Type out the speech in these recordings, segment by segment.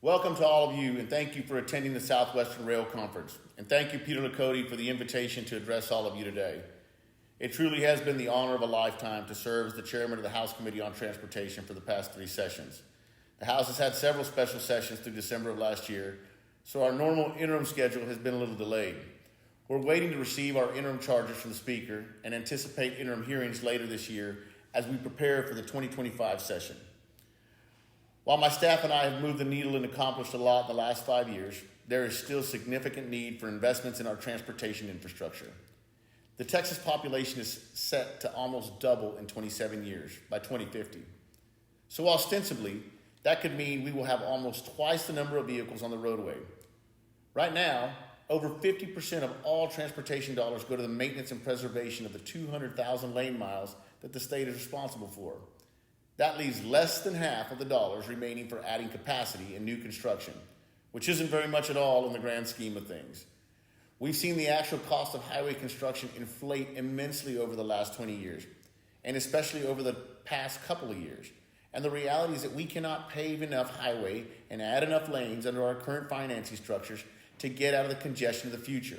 Welcome to all of you, and thank you for attending the Southwestern Rail Conference. And thank you, Peter Lakoti, for the invitation to address all of you today. It truly has been the honor of a lifetime to serve as the chairman of the House Committee on Transportation for the past 3 sessions. The House has had several special sessions through December of last year, so our normal interim schedule has been a little delayed. We're waiting to receive our interim charges from the Speaker and anticipate interim hearings later this year as we prepare for the 2025 session. While my staff and I have moved the needle and accomplished a lot in the last 5 years, there is still significant need for investments in our transportation infrastructure. The Texas population is set to almost double in 27 years by 2050. So ostensibly, that could mean we will have almost twice the number of vehicles on the roadway. Right now, over 50% of all transportation dollars go to the maintenance and preservation of the 200,000 lane miles that the state is responsible for. That leaves less than half of the dollars remaining for adding capacity and new construction, which isn't very much at all in the grand scheme of things. We've seen the actual cost of highway construction inflate immensely over the last 20 years, and especially over the past couple of years. And the reality is that we cannot pave enough highway and add enough lanes under our current financing structures to get out of the congestion of the future.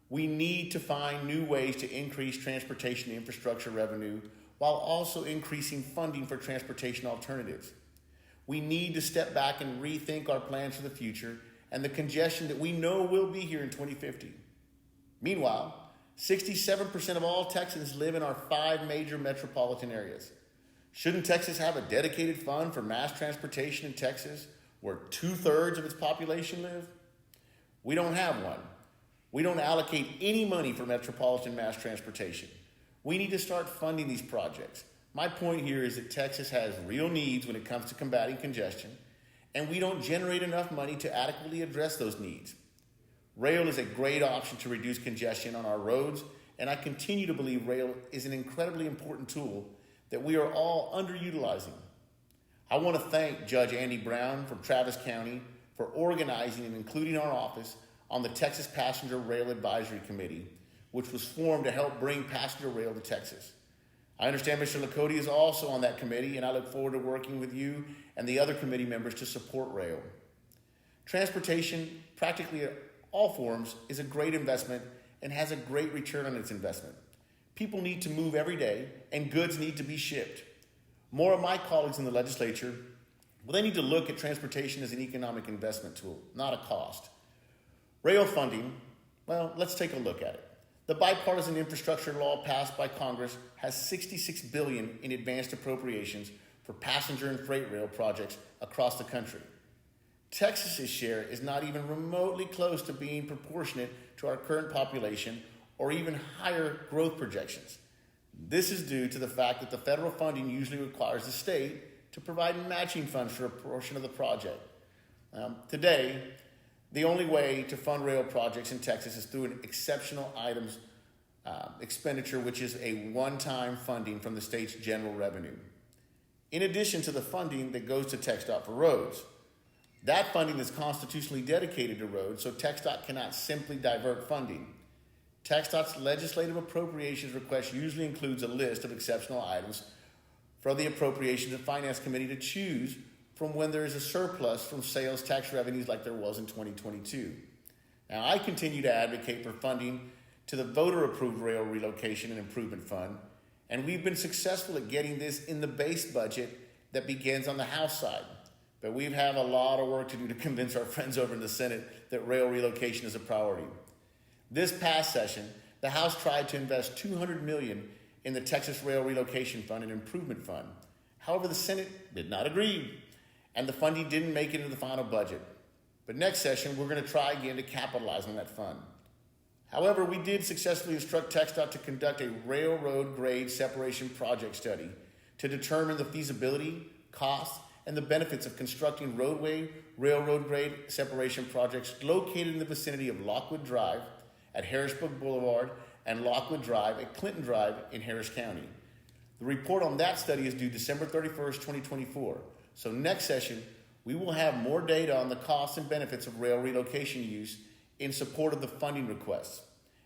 We need to find new ways to increase transportation infrastructure revenue while also increasing funding for transportation alternatives. We need to step back and rethink our plans for the future and the congestion that we know will be here in 2050. Meanwhile, 67% of all Texans live in our 5 major metropolitan areas. Shouldn't Texas have a dedicated fund for mass transportation in Texas, where 2/3 of its population live? We don't have one. We don't allocate any money for metropolitan mass transportation. We need to start funding these projects. My point here is that Texas has real needs when it comes to combating congestion, and we don't generate enough money to adequately address those needs. Rail is a great option to reduce congestion on our roads, and I continue to believe rail is an incredibly important tool that we are all underutilizing. I want to thank Judge Andy Brown from Travis County for organizing and including our office on the Texas Passenger Rail Advisory Committee, which was formed to help bring passenger rail to Texas. I understand Mr. Lakoti is also on that committee, and I look forward to working with you and the other committee members to support rail. Transportation, practically at all forms, is a great investment and has a great return on its investment. People need to move every day, and goods need to be shipped. More of my colleagues in the legislature, well, they need to look at transportation as an economic investment tool, not a cost. Rail funding, well, let's take a look at it. The bipartisan infrastructure law passed by Congress has $66 billion in advanced appropriations for passenger and freight rail projects across the country. Texas's share is not even remotely close to being proportionate to our current population or even higher growth projections. This is due to the fact that the federal funding usually requires the state to provide matching funds for a portion of the project. Today, the only way to fund rail projects in Texas is through an exceptional items expenditure, which is a one-time funding from the state's general revenue. In addition to the funding that goes to TxDOT for roads, that funding is constitutionally dedicated to roads, so TxDOT cannot simply divert funding. TxDOT's legislative appropriations request usually includes a list of exceptional items for the Appropriations and Finance Committee to choose from when there is a surplus from sales tax revenues like there was in 2022. Now, I continue to advocate for funding to the voter-approved rail relocation and improvement fund, and we've been successful at getting this in the base budget that begins on the House side. But we have a lot of work to do to convince our friends over in the Senate that rail relocation is a priority. This past session, the House tried to invest $200 million in the Texas Rail Relocation Fund and Improvement Fund. However, the Senate did not agree, and the funding didn't make it into the final budget. But next session, we're going to try again to capitalize on that fund. However, we did successfully instruct TxDOT to conduct a railroad grade separation project study to determine the feasibility, cost, and the benefits of constructing roadway, railroad grade separation projects located in the vicinity of Lockwood Drive at Harrisburg Boulevard and Lockwood Drive at Clinton Drive in Harris County. The report on that study is due December 31st, 2024. So next session, we will have more data on the costs and benefits of rail relocation use in support of the funding requests.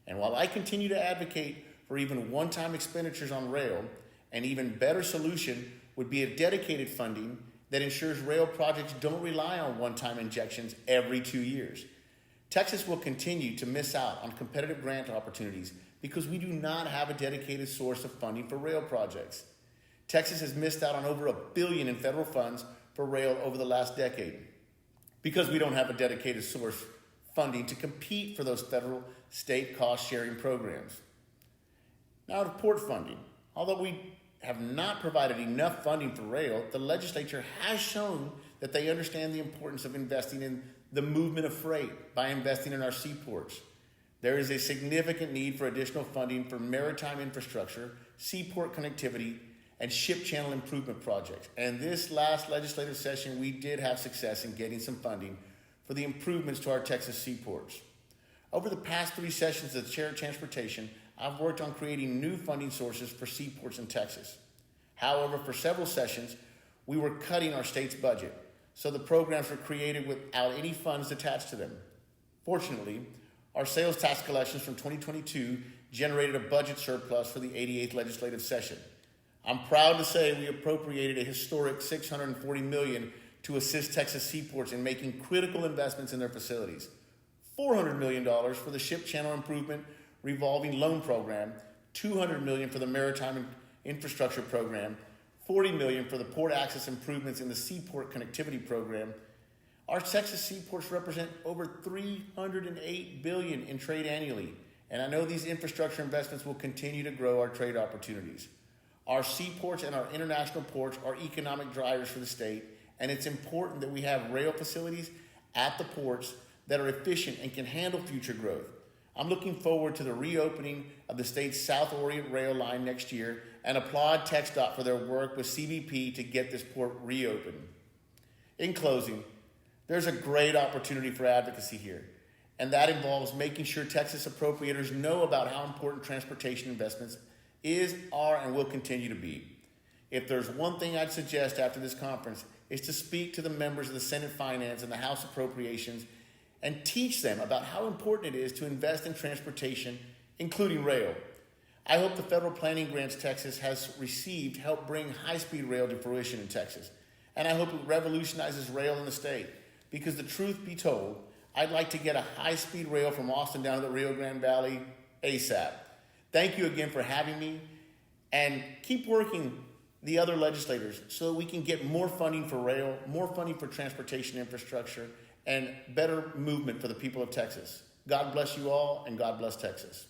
And while I continue to advocate for even one-time expenditures on rail, an even better solution would be a dedicated funding that ensures rail projects don't rely on one-time injections every 2 years. Texas will continue to miss out on competitive grant opportunities because we do not have a dedicated source of funding for rail projects. Texas has missed out on over $1 billion in federal funds for rail over the last decade because we don't have a dedicated source funding to compete for those federal state cost-sharing programs. Now to port funding. Although we have not provided enough funding for rail, the legislature has shown that they understand the importance of investing in the movement of freight by investing in our seaports. There is a significant need for additional funding for maritime infrastructure, seaport connectivity, and ship channel improvement projects. And this last legislative session, we did have success in getting some funding for the improvements to our Texas seaports. Over the past 3 sessions as Chair of Transportation, I've worked on creating new funding sources for seaports in Texas. However, for several sessions, we were cutting our state's budget, so the programs were created without any funds attached to them. Fortunately, our sales tax collections from 2022 generated a budget surplus for the 88th legislative session. I'm proud to say we appropriated a historic $640 million to assist Texas seaports in making critical investments in their facilities. $400 million for the Ship Channel Improvement Revolving Loan Program, $200 million for the Maritime Infrastructure Program, $40 million for the port access improvements in the Seaport Connectivity Program. Our Texas seaports represent over $308 billion in trade annually, and I know these infrastructure investments will continue to grow our trade opportunities. Our seaports and our international ports are economic drivers for the state, and it's important that we have rail facilities at the ports that are efficient and can handle future growth. I'm looking forward to the reopening of the state's South Orient rail line next year and applaud TxDOT for their work with CBP to get this port reopened. In closing, there's a great opportunity for advocacy here, and that involves making sure Texas appropriators know about how important transportation investments are, and will continue to be. If there's one thing I'd suggest after this conference, is to speak to the members of the Senate Finance and the House Appropriations and teach them about how important it is to invest in transportation, including rail. I hope the federal planning grants Texas has received help bring high-speed rail to fruition in Texas. And I hope it revolutionizes rail in the state, because the truth be told, I'd like to get a high-speed rail from Austin down to the Rio Grande Valley ASAP. Thank you again for having me, and keep working the other legislators so that we can get more funding for rail, more funding for transportation infrastructure, and better movement for the people of Texas. God bless you all, and God bless Texas.